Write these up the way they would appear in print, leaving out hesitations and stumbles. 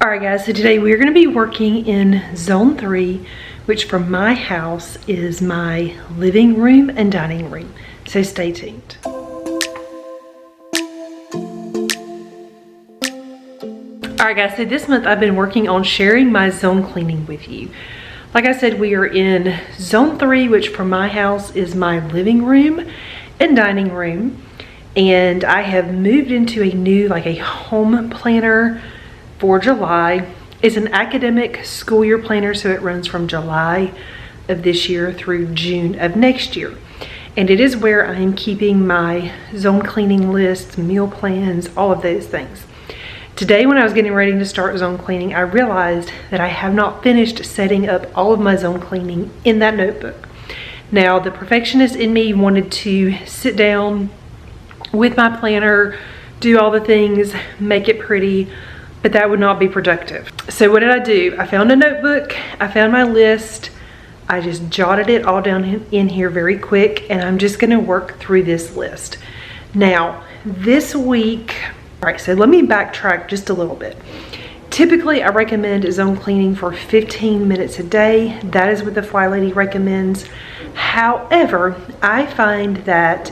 Alright guys, so today we're going to be working in Zone 3, which for my house is my living room and dining room. So stay tuned. Alright guys, so this month I've been working on sharing my zone cleaning with you. Like I said, we are in Zone 3, which for my house is my living room and dining room. And I have moved into a new, like a home planner for July. It's an academic school year planner, so it runs from July of this year through June of next year. And it is where I am keeping my zone cleaning lists, meal plans, all of those things. Today, when I was getting ready to start zone cleaning, I realized that I have not finished setting up all of my zone cleaning in that notebook. Now, the perfectionist in me wanted to sit down with my planner, do all the things, make it pretty, but that would not be productive. So what did I do? I found a notebook, I found my list, I just jotted it all down in here very quick, and I'm just gonna work through this list. Now, this week, all right, so let me backtrack just a little bit. Typically, I recommend zone cleaning for 15 minutes a day. That is what the Flylady recommends. However, I find that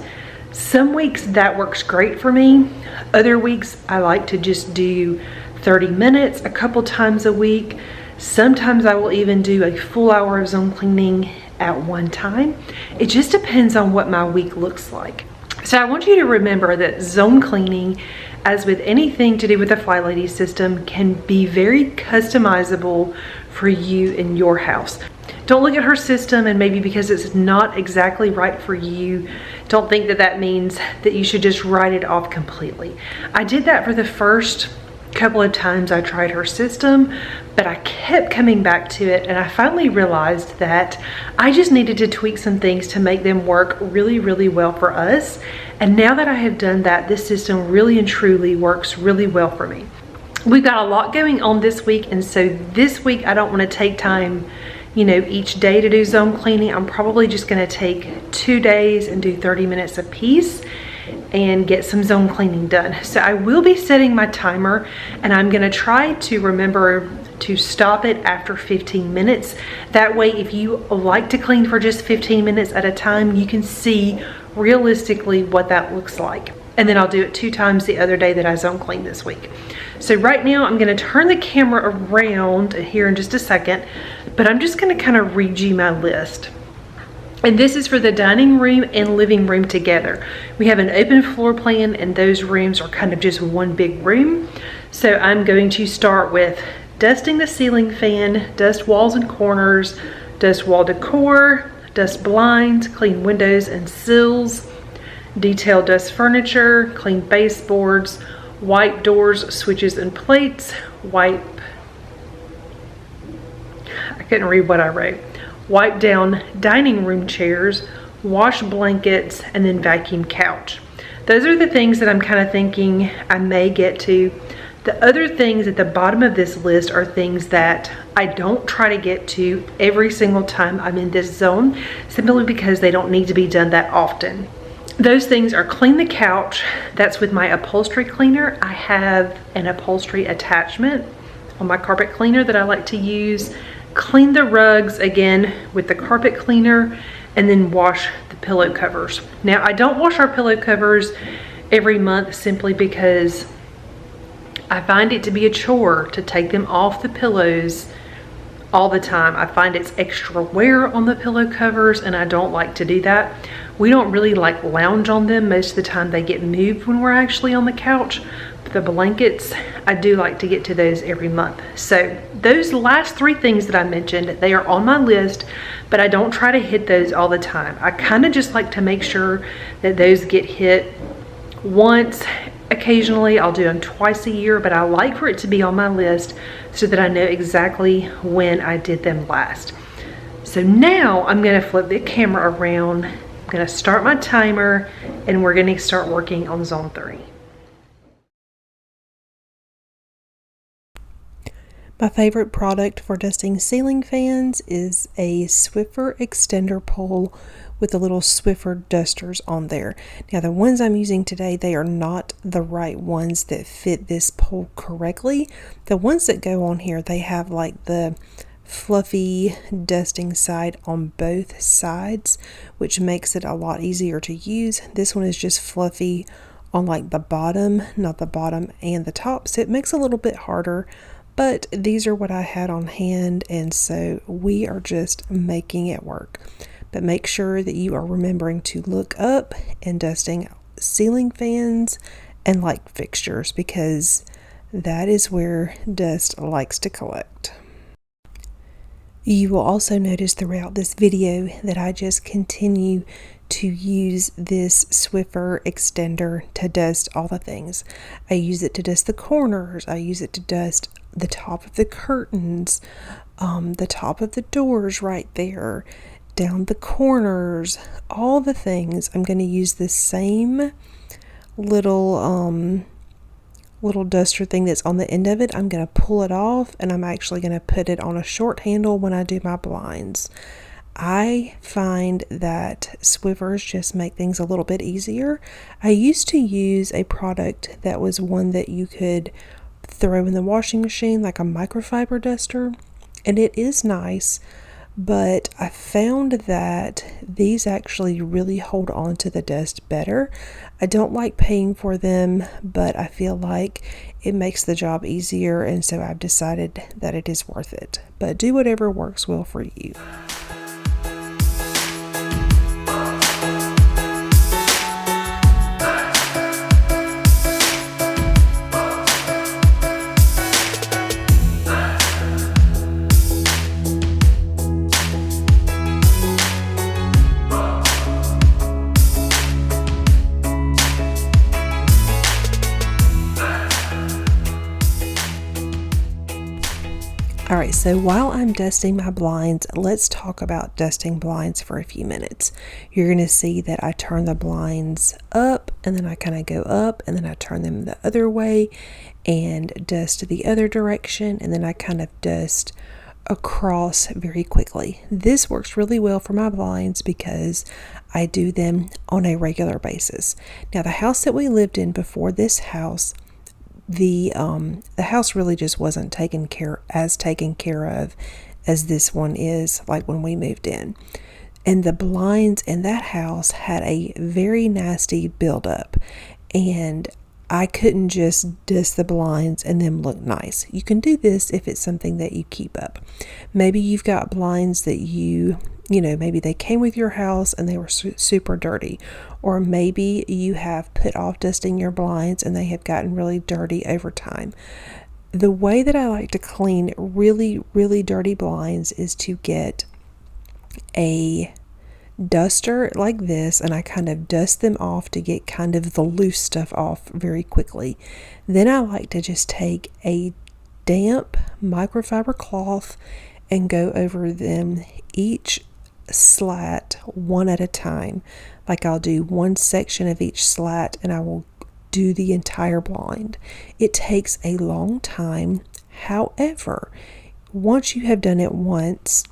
some weeks that works great for me. Other weeks, I like to just do 30 minutes a couple times a week. Sometimes I will even do a full hour of zone cleaning at one time. It just depends on what my week looks like. So I want you to remember that zone cleaning, as with anything to do with the Flylady system, can be very customizable for you in your house. Don't look at her system and maybe because it's not exactly right for you, don't think that that means that you should just write it off completely. I did that for the first couple of times I tried her system, but I kept coming back to it, and I finally realized that I just needed to tweak some things to make them work really, really well for us. And now that I have done that, this system really and truly works really well for me. We've got a lot going on this week, and so this week I don't want to take time, you know, each day to do zone cleaning. I'm probably just going to take 2 days and do 30 minutes a piece and get some zone cleaning done. So I will be setting my timer, and I'm going to try to remember to stop it after 15 minutes. That way, if you like to clean for just 15 minutes at a time, you can see realistically what that looks like. And then I'll do it 2 times the other day that I zone clean this week. So right now I'm going to turn the camera around here in just a second, but I'm just going to kind of read you my list. And this is for the dining room and living room together. We have an open floor plan, and those rooms are kind of just one big room. So I'm going to start with dusting the ceiling fan, dust walls and corners, dust wall decor, dust blinds, clean windows and sills, detail dust furniture, clean baseboards, wipe doors, switches and plates, I couldn't read what I wrote. Wipe down dining room chairs, wash blankets, and then vacuum couch. Those are the things that I'm kind of thinking I may get to. The other things at the bottom of this list are things that I don't try to get to every single time I'm in this zone, simply because they don't need to be done that often. Those things are clean the couch. That's with my upholstery cleaner. I have an upholstery attachment on my carpet cleaner that I like to use. Clean the rugs again with the carpet cleaner, and then wash the pillow covers. Now, I don't wash our pillow covers every month simply because I find it to be a chore to take them off the pillows all the time. I find it's extra wear on the pillow covers, and I don't like to do that. We don't really like lounge on them. Most of the time they get moved when we're actually on the couch. But the blankets, I do like to get to those every month. So those last 3 things that I mentioned, they are on my list, but I don't try to hit those all the time. I kind of just like to make sure that those get hit once. Occasionally I'll do them twice a year, but I like for it to be on my list so that I know exactly when I did them last. So now I'm going to flip the camera around. I'm going to start my timer, and we're going to start working on zone 3. My favorite product for dusting ceiling fans is a Swiffer extender pole with the little Swiffer dusters on there. Now the ones I'm using today, they are not the right ones that fit this pole correctly. The ones that go on here, they have like the fluffy dusting side on both sides, which makes it a lot easier to use. This one is just fluffy on like the bottom, not the bottom and the top, so it makes it a little bit harder, but these are what I had on hand, and so we are just making it work. But make sure that you are remembering to look up and dusting ceiling fans and light fixtures, because that is where dust likes to collect. You will also notice throughout this video that I just continue to use this Swiffer extender to dust all the things. I use it to dust the corners. I use it to dust the top of the curtains, the top of the doors right there, down the corners, all the things. I'm going to use the same little duster thing that's on the end of it. I'm going to pull it off, and I'm actually going to put it on a short handle when I do my blinds. I find that Swiffers just make things a little bit easier. I used to use a product that was one that you could throw in the washing machine, like a microfiber duster, and it is nice, but I found that these actually really hold on to the dust better. I don't like paying for them, but I feel like it makes the job easier, and so I've decided that it is worth it. But do whatever works well for you. Alright, so while I'm dusting my blinds, let's talk about dusting blinds for a few minutes. You're going to see that I turn the blinds up, and then I kind of go up, and then I turn them the other way and dust the other direction, and then I kind of dust across very quickly. This works really well for my blinds because I do them on a regular basis. Now, the house that we lived in before this house, the house really just wasn't taken care of as this one is, like when we moved in. And the blinds in that house had a very nasty buildup, and I couldn't just dust the blinds and them look nice. You can do this if it's something that you keep up. Maybe you've got blinds that maybe they came with your house and they were super dirty. Or maybe you have put off dusting your blinds and they have gotten really dirty over time. The way that I like to clean really, really dirty blinds is to get a duster like this, and I kind of dust them off to get kind of the loose stuff off very quickly. Then I like to just take a damp microfiber cloth and go over them each slat one at a time. Like I'll do one section of each slat and I will do the entire blind. It takes a long time. However, once you have done it once,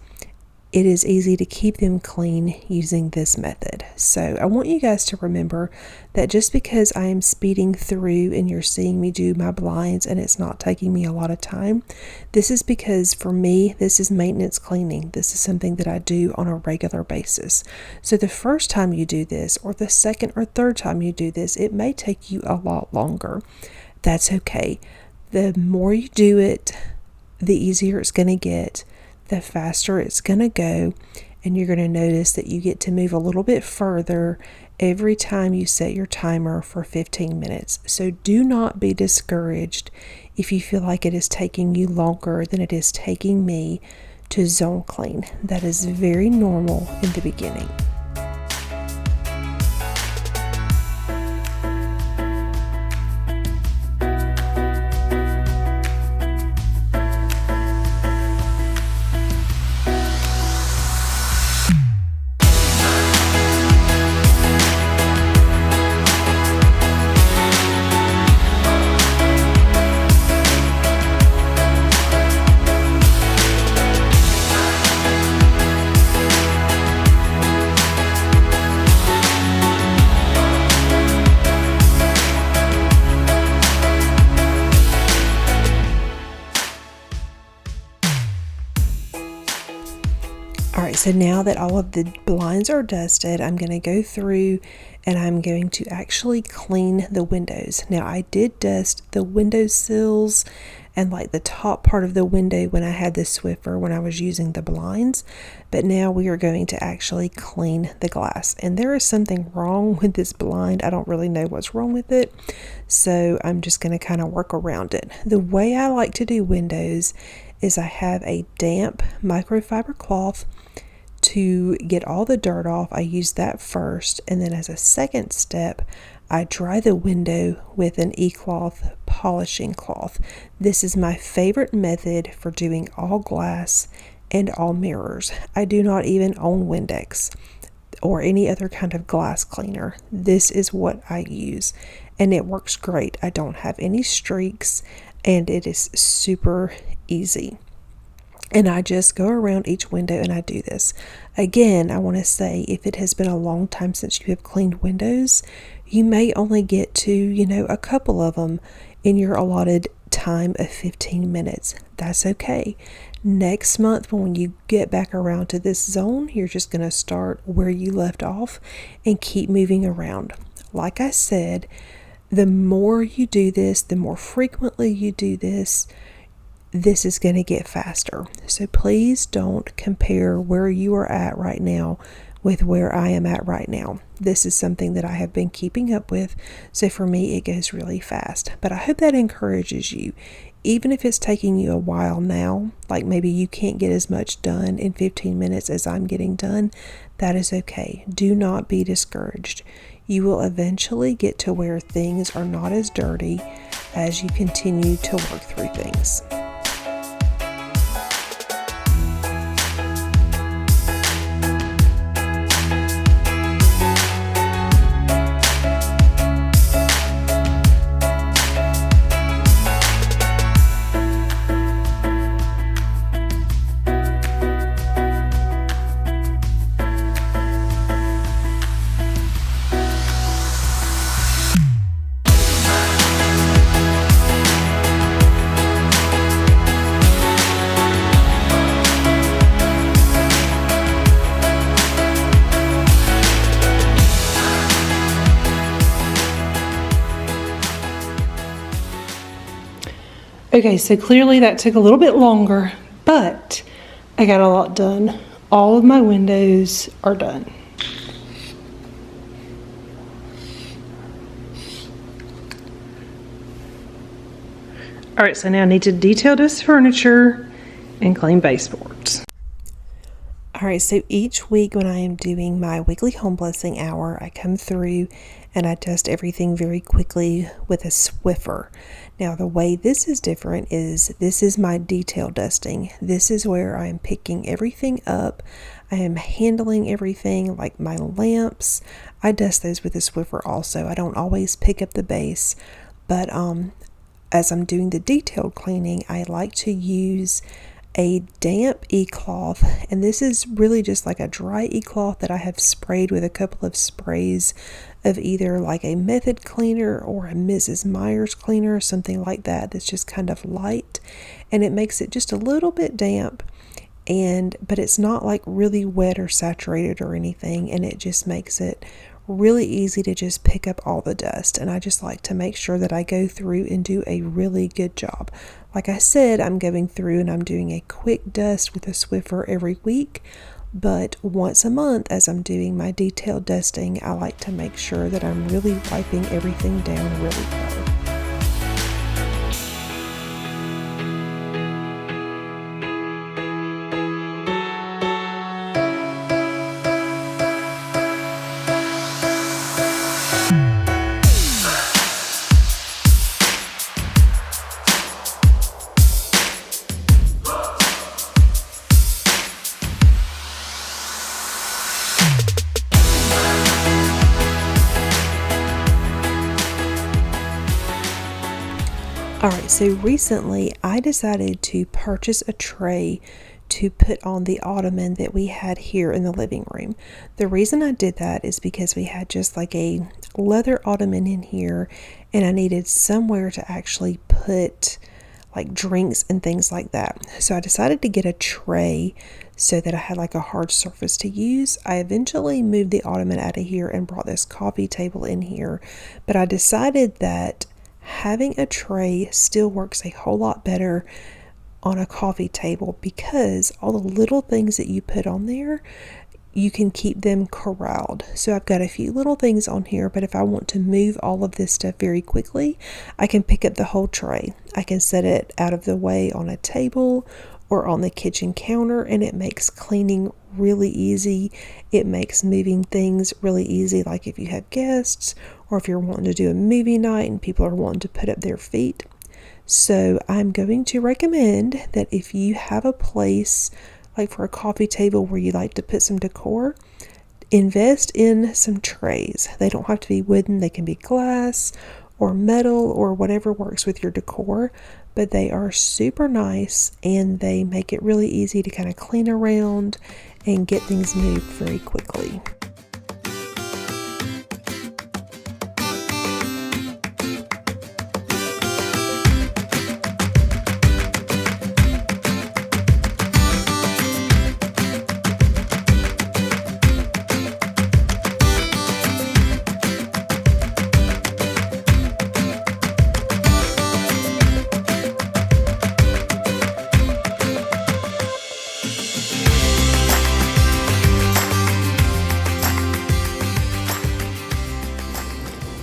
it is easy to keep them clean using this method. So I want you guys to remember that just because I am speeding through and you're seeing me do my blinds and it's not taking me a lot of time, this is because for me, this is maintenance cleaning. This is something that I do on a regular basis. So the first time you do this, or the second or third time you do this, it may take you a lot longer. That's okay. The more you do it, the easier it's going to get, the faster it's going to go, and you're going to notice that you get to move a little bit further every time you set your timer for 15 minutes. So do not be discouraged if you feel like it is taking you longer than it is taking me to zone clean. That is very normal in the beginning. right, so now that all of the blinds are dusted, I'm going to go through and I'm going to actually clean the windows. Now, I did dust the window sills and like the top part of the window when I had the Swiffer when I was using the blinds, but now we are going to actually clean the glass. And there is something wrong with this blind. I don't really know what's wrong with it, so I'm just going to kind of work around it. The way I like to do windows is I have a damp microfiber cloth to get all the dirt off. I use that first, and then as a second step, I dry the window with an e-cloth polishing cloth. This is my favorite method for doing all glass and all mirrors. I do not even own Windex or any other kind of glass cleaner. This is what I use, and it works great. I don't have any streaks, and it is super easy. And I just go around each window and I do this. Again, I want to say, if it has been a long time since you have cleaned windows, you may only get to, a couple of them in your allotted time of 15 minutes. That's okay. Next month, when you get back around to this zone, you're just going to start where you left off and keep moving around. Like I said, the more you do this, the more frequently you do this, this is going to get faster. So please don't compare where you are at right now with where I am at right now. This is something that I have been keeping up with, so for me it goes really fast. But I hope that encourages you. Even if it's taking you a while now, like maybe you can't get as much done in 15 minutes as I'm getting done, that is okay. Do not be discouraged. You will eventually get to where things are not as dirty as you continue to work through things. Okay, so clearly that took a little bit longer, but I got a lot done. All of my windows are done. All right, so now I need to detail this furniture and clean baseboards. All right, so each week when I am doing my weekly home blessing hour, I come through and I dust everything very quickly with a Swiffer. Now, the way this is different is this is my detail dusting. This is where I am picking everything up. I am handling everything, like my lamps. I dust those with a Swiffer also. I don't always pick up the base, but as I'm doing the detailed cleaning, I like to use a damp e-cloth, and this is really just like a dry e-cloth that I have sprayed with a couple of sprays of either like a Method cleaner or a Mrs. Meyer's cleaner, something like that, that's just kind of light, and it makes it just a little bit damp, but it's not like really wet or saturated or anything, and it just makes it really easy to just pick up all the dust. And I just like to make sure that I go through and do a really good job. Like I said, I'm going through and I'm doing a quick dust with a Swiffer every week, but once a month as I'm doing my detailed dusting, I like to make sure that I'm really wiping everything down really well. Alright, so recently I decided to purchase a tray to put on the ottoman that we had here in the living room. The reason I did that is because we had just like a leather ottoman in here, and I needed somewhere to actually put like drinks and things like that. So I decided to get a tray so that I had like a hard surface to use. I eventually moved the ottoman out of here and brought this coffee table in here, but I decided that having a tray still works a whole lot better on a coffee table, because all the little things that you put on there, you can keep them corralled. So I've got a few little things on here, but if I want to move all of this stuff very quickly, I can pick up the whole tray. I can set it out of the way on a table or on the kitchen counter, and it makes cleaning really easy. It makes moving things really easy, like if you have guests or if you're wanting to do a movie night and people are wanting to put up their feet. So I'm going to recommend that if you have a place like for a coffee table where you like to put some decor, invest in some trays. They don't have to be wooden, they can be glass or metal or whatever works with your decor, but they are super nice and they make it really easy to kind of clean around and get things moved very quickly.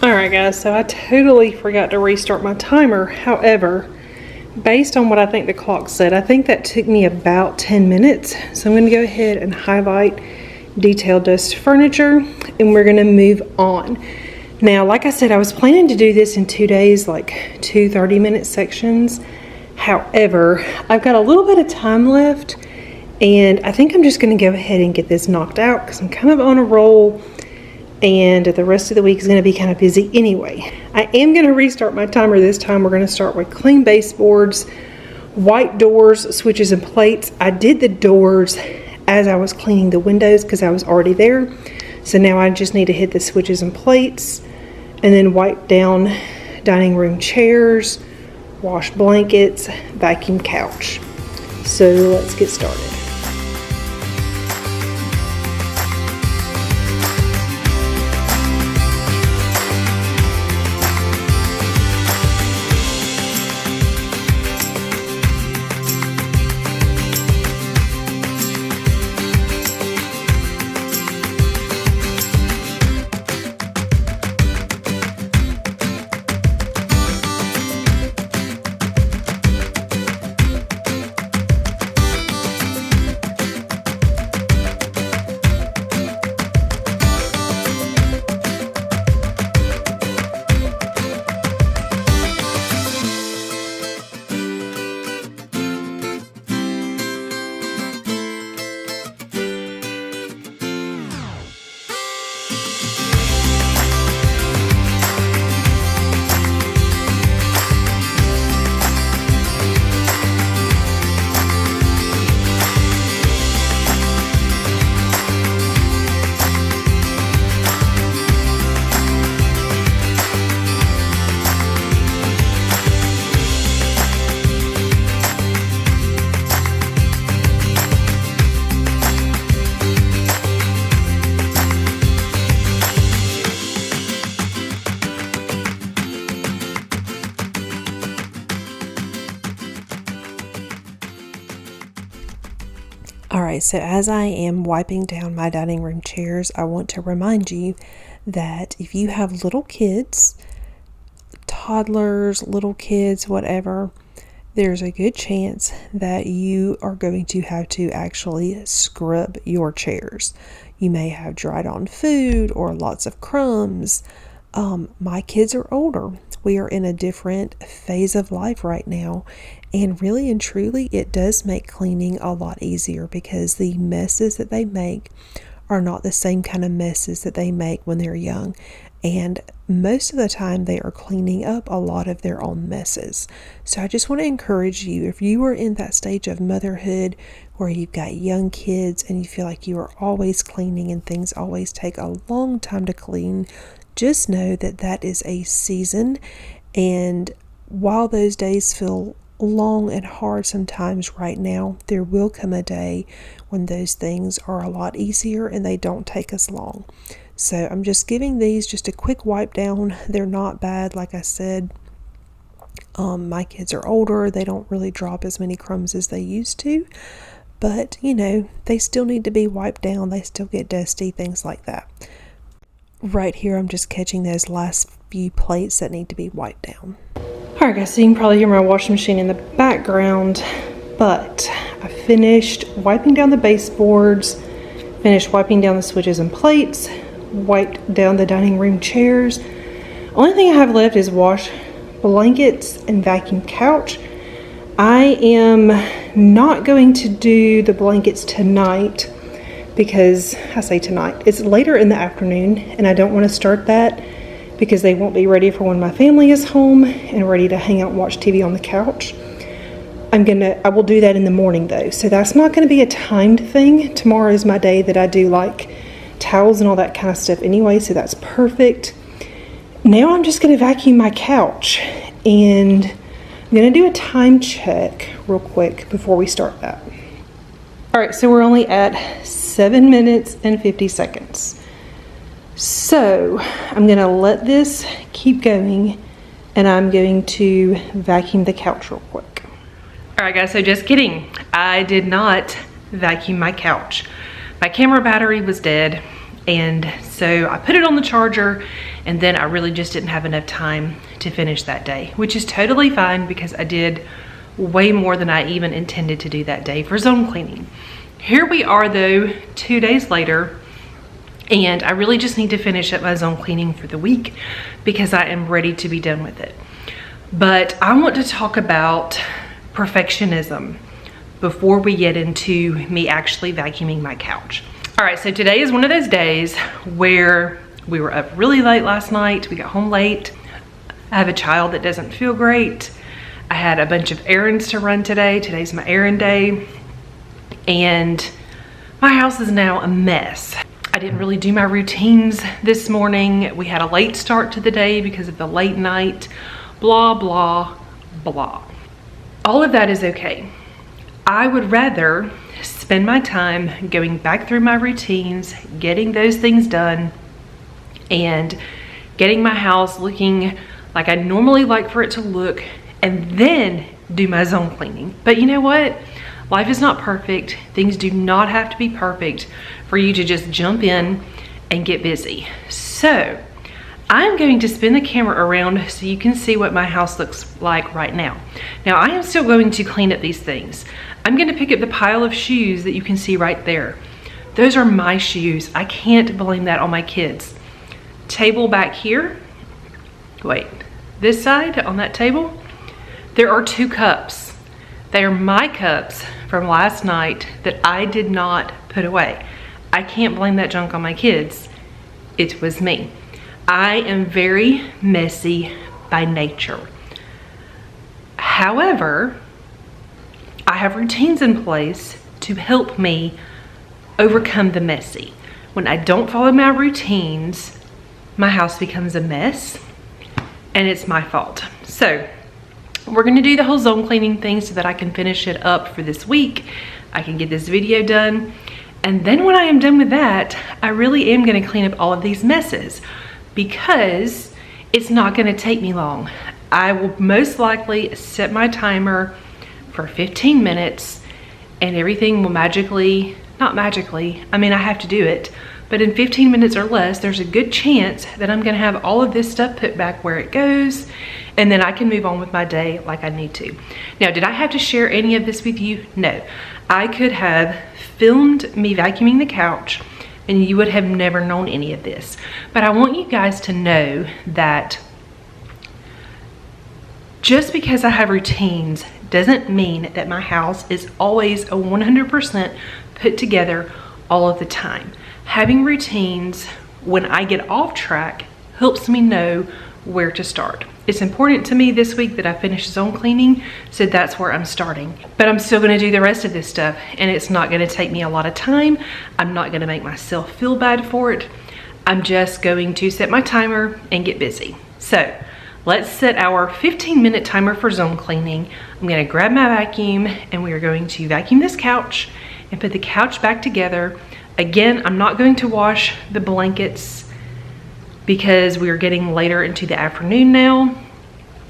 Alright guys, so I totally forgot to restart my timer. However, based on what I think the clock said, I think that took me about 10 minutes. So I'm going to go ahead and highlight detail dust furniture, and we're going to move on. Now, like I said, I was planning to do this in 2 days, like 2 30-minute sections. However, I've got a little bit of time left, and I think I'm just going to go ahead and get this knocked out because I'm kind of on a roll. And the rest of the week is going to be kind of busy anyway. I am going to restart my timer this time. We're going to start with clean baseboards, white doors, switches, and plates. I did the doors as I was cleaning the windows because I was already there. So now I just need to hit the switches and plates and then wipe down dining room chairs, wash blankets, vacuum couch. So let's get started. Alright, so as I am wiping down my dining room chairs, I want to remind you that if you have little kids, toddlers, little kids, whatever, there's a good chance that you are going to have to actually scrub your chairs. You may have dried on food or lots of crumbs. My kids are older. We are in a different phase of life right now, and really and truly it does make cleaning a lot easier because the messes that they make are not the same kind of messes that they make when they're young, and most of the time they are cleaning up a lot of their own messes. So I just want to encourage you, if you are in that stage of motherhood where you've got young kids and you feel like you are always cleaning and things always take a long time to clean, just know that that is a season, and while those days feel long and hard sometimes right now. There will come a day when those things are a lot easier and they don't take us long. So I'm just giving these just a quick wipe down. They're not bad, like I said. My kids are older. They don't really drop as many crumbs as they used to. But, you know, they still need to be wiped down. They still get dusty, things like that. Right here, I'm just catching those last few plates that need to be wiped down. Alright guys, so you can probably hear my washing machine in the background, but I finished wiping down the baseboards, finished wiping down the switches and plates, wiped down the dining room chairs. Only thing I have left is wash blankets and vacuum couch. I am not going to do the blankets tonight because, I say tonight, it's later in the afternoon and I don't want to start that because they won't be ready for when my family is home and ready to hang out and watch TV on the couch. I will do that in the morning though, so that's not going to be a timed thing. Tomorrow is my day that I do like towels and all that kind of stuff anyway, so that's perfect. Now I'm just going to vacuum my couch, and I'm going to do a time check real quick before we start that. Alright, so we're only at 7 minutes and 50 seconds. So I'm going to let this keep going, and I'm going to vacuum the couch real quick. Alright guys, so just kidding. I did not vacuum my couch. My camera battery was dead, and so I put it on the charger, and then I really just didn't have enough time to finish that day, which is totally fine because I did way more than I even intended to do that day for zone cleaning. Here we are though, 2 days later, and I really just need to finish up my zone cleaning for the week because I am ready to be done with it. But I want to talk about perfectionism before we get into me actually vacuuming my couch. All right, so today is one of those days where we were up really late last night. We got home late. I have a child that doesn't feel great. I had a bunch of errands to run today. Today's my errand day. And my house is now a mess. I didn't really do my routines this morning. We had a late start to the day because of the late night, blah, blah, blah. All of that is okay. I would rather spend my time going back through my routines, getting those things done, and getting my house looking like I normally like for it to look, and then do my zone cleaning. But you know what? Life is not perfect. Things do not have to be perfect for you to just jump in and get busy. So I'm going to spin the camera around so you can see what my house looks like right now. Now I am still going to clean up these things. I'm going to pick up the pile of shoes that you can see right there. Those are my shoes. I can't blame that on my kids. Table back here. Wait, this side on that table, there are 2 cups. They are my cups from last night that I did not put away. I can't blame that junk on my kids. It was me. I am very messy by nature. However, I have routines in place to help me overcome the messy. When I don't follow my routines, my house becomes a mess, and it's my fault. So we're gonna do the whole zone cleaning thing so that I can finish it up for this week. I can get this video done. And then when I am done with that, I really am gonna clean up all of these messes because it's not gonna take me long. I will most likely set my timer for 15 minutes and everything will magically, not magically, I mean I have to do it, but in 15 minutes or less, there's a good chance that I'm gonna have all of this stuff put back where it goes, and then I can move on with my day like I need to. Now, did I have to share any of this with you? No. I could have filmed me vacuuming the couch and you would have never known any of this. But I want you guys to know that just because I have routines doesn't mean that my house is always a 100% put together all of the time. Having routines when I get off track helps me know where to start. It's important to me this week that I finish zone cleaning, so that's where I'm starting. But I'm still gonna do the rest of this stuff, and it's not gonna take me a lot of time. I'm not gonna make myself feel bad for it. I'm just going to set my timer and get busy. So let's set our 15-minute timer for zone cleaning. I'm gonna grab my vacuum and we are going to vacuum this couch and put the couch back together. Again, I'm not going to wash the blankets because we are getting later into the afternoon now,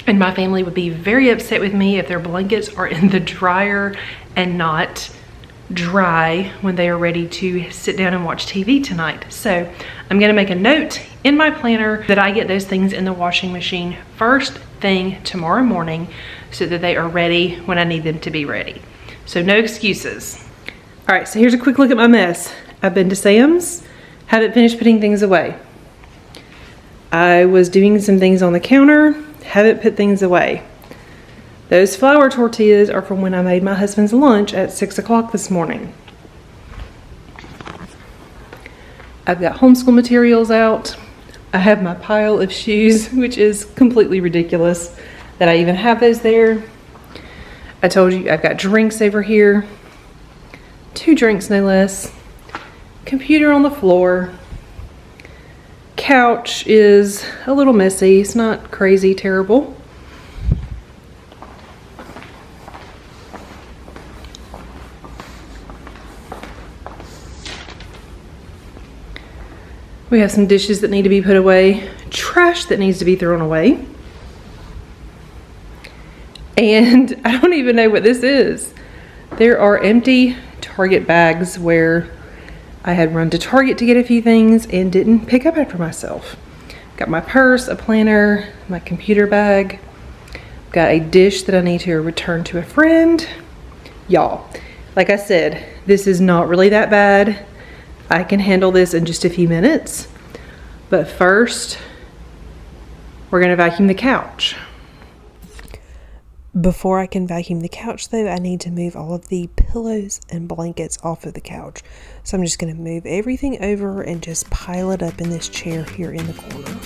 and my family would be very upset with me if their blankets are in the dryer and not dry when they are ready to sit down and watch TV tonight. So I'm gonna make a note in my planner that I get those things in the washing machine first thing tomorrow morning so that they are ready when I need them to be ready. So no excuses. All right, so here's a quick look at my mess. I've been to Sam's, haven't finished putting things away. I was doing some things on the counter, haven't put things away. Those flour tortillas are from when I made my husband's lunch at 6 o'clock this morning. I've got homeschool materials out. I have my pile of shoes, which is completely ridiculous that I even have those there. I told you I've got drinks over here. 2 drinks, no less. Computer on the floor. Couch is a little messy. It's not crazy terrible. We have some dishes that need to be put away, trash that needs to be thrown away. And I don't even know what this is. There are empty Target bags where I had run to Target to get a few things and didn't pick up after myself. Got my purse, a planner, my computer bag. Got a dish that I need to return to a friend. Y'all, like I said, this is not really that bad. I can handle this in just a few minutes. But first, we're gonna vacuum the couch. Before I can vacuum the couch though, I need to move all of the pillows and blankets off of the couch. So I'm just gonna move everything over and just pile it up in this chair here in the corner.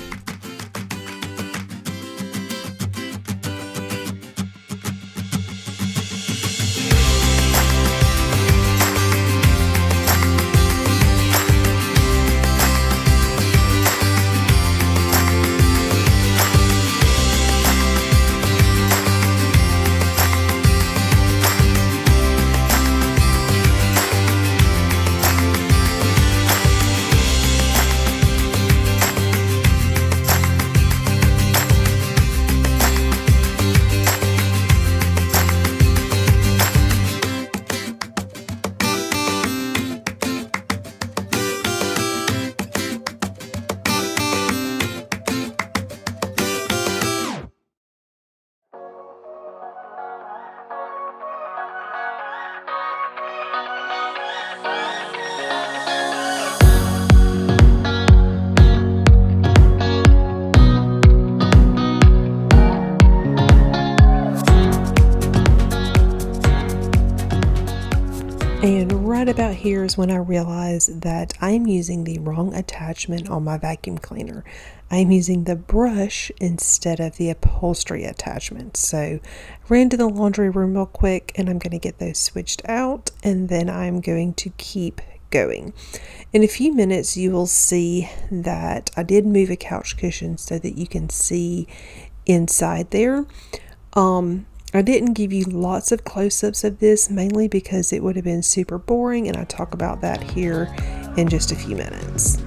And right about here is when I realized that I'm using the wrong attachment on my vacuum cleaner. I'm using the brush instead of the upholstery attachment. So I ran to the laundry room real quick and I'm going to get those switched out, and then I'm going to keep going. In a few minutes you will see that I did move a couch cushion so that you can see inside there. I didn't give you lots of close-ups of this, mainly because it would have been super boring, and I'll talk about that here in just a few minutes.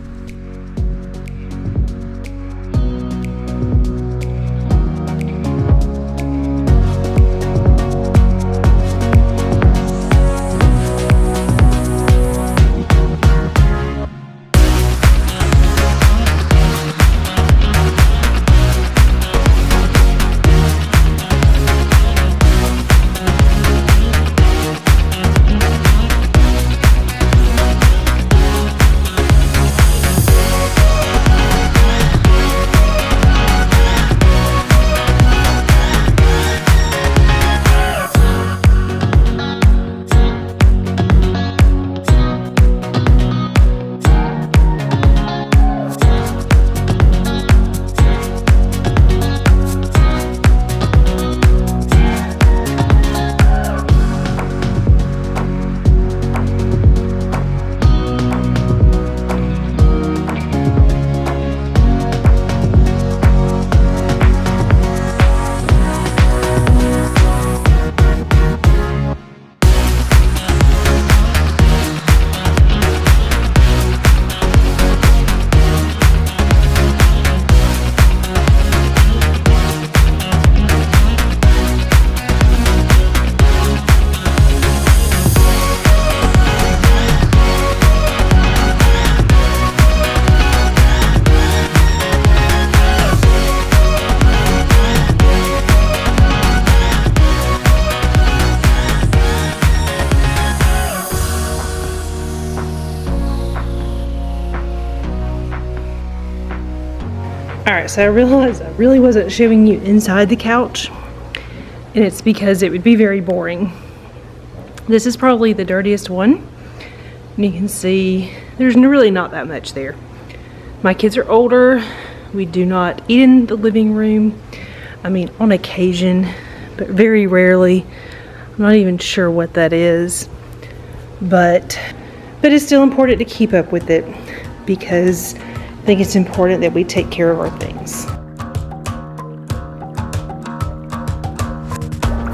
Alright, so I realized I really wasn't showing you inside the couch, and it's because it would be very boring. This is probably the dirtiest one, and you can see there's really not that much there. My kids are older. We do not eat in the living room. I mean, on occasion, but very rarely. I'm not even sure what that is, but it's still important to keep up with it because I think it's important that we take care of our things.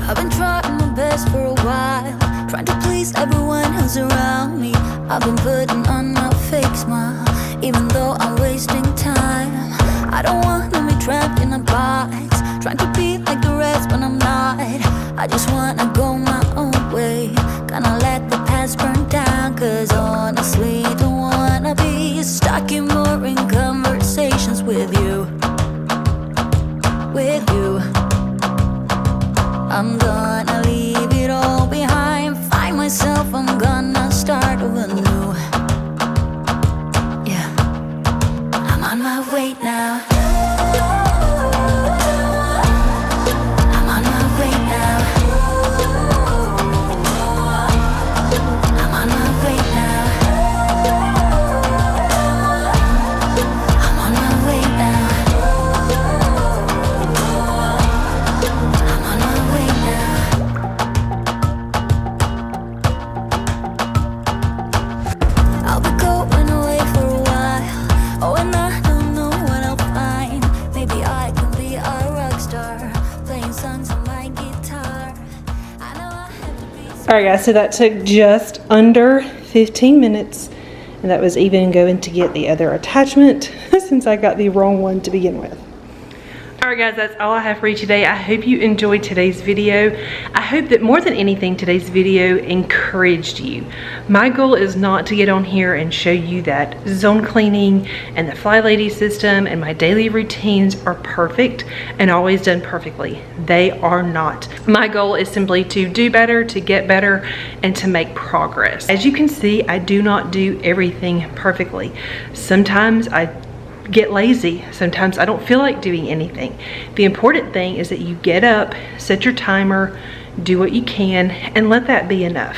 I've been trying my best for a while, trying to please everyone who's around me. I've been putting on my fake smile, even though I'm wasting time. I don't want to be trapped in a box, trying to be like the rest when I'm not. I just wanna go my own way, gonna let the past burn down. Cause honestly, don't wanna be stuck in boring conversations with you. With you, I'm gonna leave it all behind, find myself, I'm gonna start over new. Yeah, I'm on my way now. I'm on my way now. I'm on my way now. I'm on my way now. I'm on my way now. I'll be going away for a while. Oh, and I don't know what I'll find. Maybe I can be a rock star, playing songs on my guitar. I know I have to be. Alright guys, so that took just under 15 minutes, and that was even going to get the other attachment since I got the wrong one to begin with. Alright guys, that's all I have for you today. I hope you enjoyed today's video. I hope that more than anything, today's video encouraged you. My goal is not to get on here and show you that zone cleaning and the Flylady system and my daily routines are perfect and always done perfectly. They are not. My goal is simply to do better, to get better, and to make progress. As you can see, I do not do everything perfectly. Sometimes I get lazy. Sometimes I don't feel like doing anything. The important thing is that you get up, set your timer, do what you can, and let that be enough.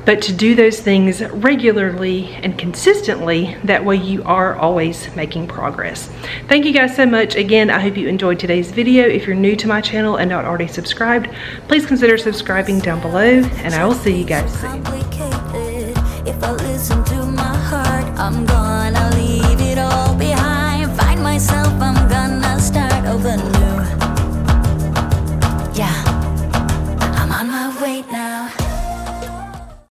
But to do those things regularly and consistently, that way you are always making progress. Thank you guys so much. Again, I hope you enjoyed today's video. If you're new to my channel and not already subscribed, please consider subscribing down below, and I will see you guys soon. If I listen to